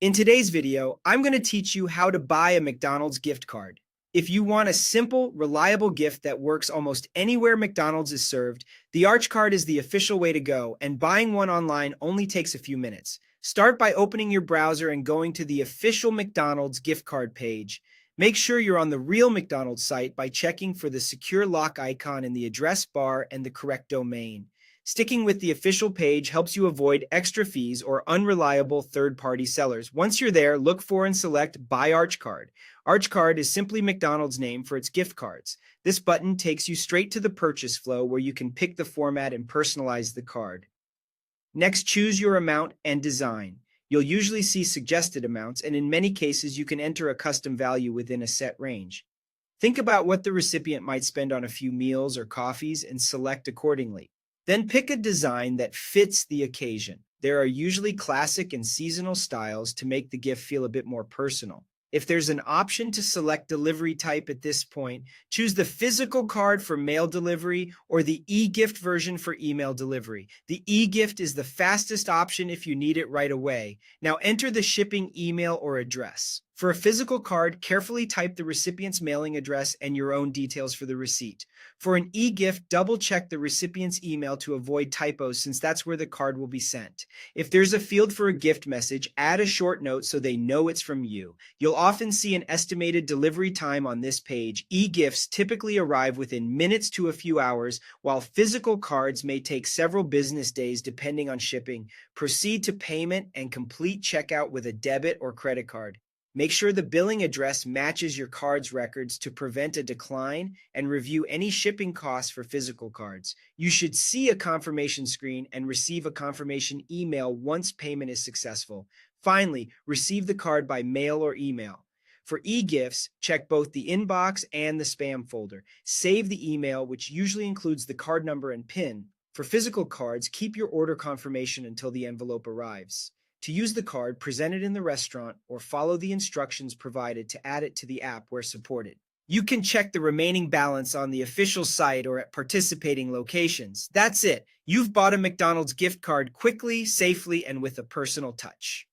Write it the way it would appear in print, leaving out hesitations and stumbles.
In today's video, I'm going to teach you how to buy a McDonald's gift card. If you want a simple, reliable gift that works almost anywhere McDonald's is served, the Arch Card is the official way to go, and buying one online only takes a few minutes. Start by opening your browser and going to the official McDonald's gift card page. Make sure you're on the real McDonald's site by checking for the secure lock icon in the address bar and the correct domain. Sticking with the official page helps you avoid extra fees or unreliable third-party sellers. Once you're there, look for and select Buy Arch Card. Arch Card is simply McDonald's name for its gift cards. This button takes you straight to the purchase flow where you can pick the format and personalize the card. Next, choose your amount and design. You'll usually see suggested amounts, and in many cases, you can enter a custom value within a set range. Think about what the recipient might spend on a few meals or coffees and select accordingly. Then pick a design that fits the occasion. There are usually classic and seasonal styles to make the gift feel a bit more personal. If there's an option to select delivery type at this point, choose the physical card for mail delivery or the e-gift version for email delivery. The e-gift is the fastest option if you need it right away. Now enter the shipping email or address. For a physical card, carefully type the recipient's mailing address and your own details for the receipt. For an e-gift, double-check the recipient's email to avoid typos since that's where the card will be sent. If there's a field for a gift message, add a short note so they know it's from you. You'll often see an estimated delivery time on this page. E-gifts typically arrive within minutes to a few hours, while physical cards may take several business days depending on shipping. Proceed to payment and complete checkout with a debit or credit card. Make sure the billing address matches your card's records to prevent a decline and review any shipping costs for physical cards. You should see a confirmation screen and receive a confirmation email once payment is successful. Finally, receive the card by mail or email. For e-gifts, check both the inbox and the spam folder. Save the email, which usually includes the card number and PIN. For physical cards, keep your order confirmation until the envelope arrives. To use the card, present it in the restaurant or follow the instructions provided to add it to the app where supported. You can check the remaining balance on the official site or at participating locations. That's it. You've bought a McDonald's gift card quickly, safely, and with a personal touch.